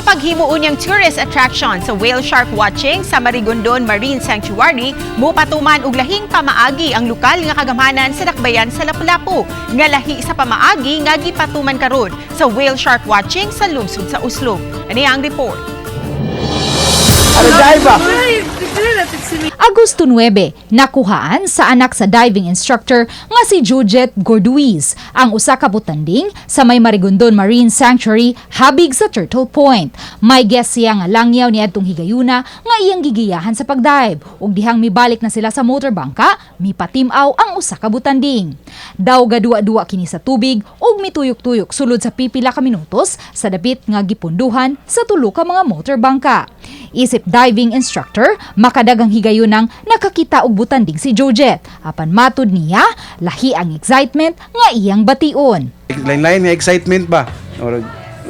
paghimuon niyang tourist attraction sa whale shark watching sa Marigondon Marine Sanctuary, mupatuman og lahing pamaagi ang lokal nga kagamhanan sa dakbayan sa Lapu-Lapu. Nga lahi sa pamaagi nga gipatuman karon sa whale shark watching sa lungsod sa Oslo. Ani ang report. Agosto 9, nakuhaan sa anak sa diving instructor nga si Jujet Gorduiz ang usa ka butanding sa may Marigondon Marine Sanctuary habig sa Turtle Point. May guess siya nga langyaw niadtong higayuna nga iyang gigiyahan sa pagdive ug dihang mibalik na sila sa motorbangka, mipatimaw ang usa ka butanding. Daw gadua-dua kini sa tubig ug mituyok-tuyok sulod sa pipila ka minutos sa dapit nga gipunduhan sa tulo ka mga motorbangka. Isip diving instructor, makadagang higayunang nakakita og butanding si Jujet. Apan matud niya, lahi ang excitement nga iyang bation. Lain-lain nga excitement ba?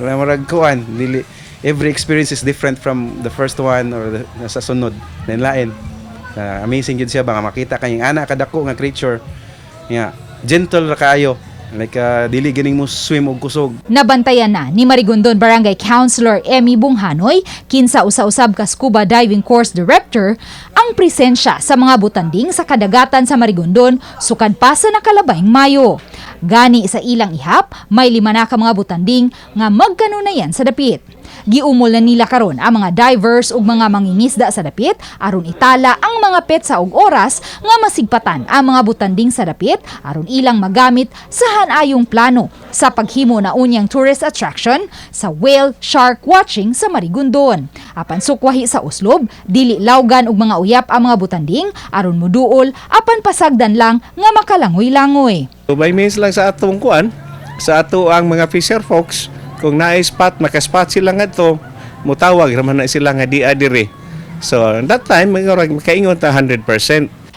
Murag kuan, dili every experience is different from the first one or sa sunod. Lain-lain. Amazing gid siya ba nga makita kanyang anak kadako nga creature. Yeah, gentle ra kaayo. Like dili gining mo swim og kusog. Nabantayan na ni Marigondon Barangay Councilor Emmy Bunghanoy, kinsa usa-usab ka scuba diving course director, ang presensya sa mga butanding sa kadagatan sa Marigondon sukad pa sa nakalabayng Mayo. Gani sa ilang ihap, may 5 na ka mga butanding nga magkanunayan sa dapit. Giumol na nila karon ang mga divers ug mga mangingisda sa dapit aron itala ang mga petsa ug oras nga masigpatan ang mga butanding sa dapit aron ilang magamit sa hanayong plano sa paghimo na unyang tourist attraction sa whale shark watching sa Marigondon. Apan sukwahi sa uslob, dili lawgan og mga uyap ang mga butanding aron moduol apan pasagdan lang nga makalangoy-langoy. So by means lang sa atong kuan, sa ato ang mga fisher folks, kung na-spot, makaspot sila nga ito, mutawag naman na sila nga di-adire. So, that time, makaingon ta 100%.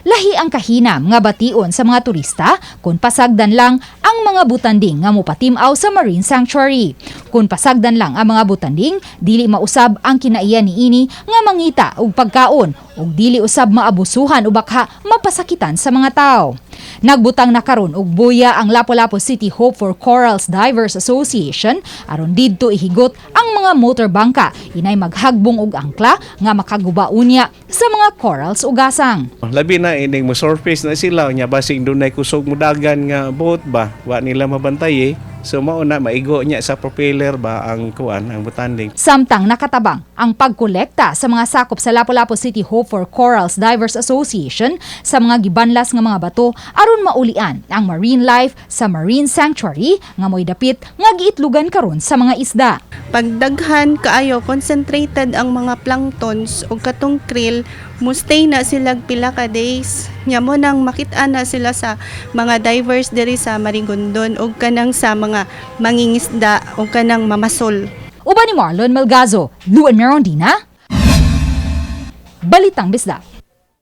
Lahi ang kahinam nga bation sa mga turista kung pasagdan lang ang mga butanding nga mupatimaw sa Marine Sanctuary. Kung pasagdan lang ang mga butanding, dili mausab ang kinaiya niini nga mangita og pagkaon ug dili usab maabusuhan o baka mapasakitan sa mga tao. Nagbutang na karon og buya ang Lapu-Lapu City Hope for Corals Divers Association aron didto ihigot ang mga motorbangka inay maghagbong og angkla nga makaguba unya sa mga corals ug gasang. Labi na ining mo surface na sila nya basing dunay kusog mo dagan nga boat ba wa nila mabantay so mao na maigo niya sa propeller ba ang kuan ang butanding. Samtang nakatabang ang pagkolekta sa mga sakop sa Lapu-Lapu City Hope for Corals Divers Association sa mga gibanlas nga mga bato aron maulian ang marine life sa Marine Sanctuary nga moy dapit nga giitlugan karon sa mga isda. Pagdaghan kaayo concentrated ang mga planktons o katong krill, mustay na sila pila ka days. Nya mo nang makita na sila sa mga divers diri sa Marigondon o kanang sa mga mangingisda o kanang mamasol. Uban ni Marlon Melgazo, Luan Merondina, Balitang Bisda.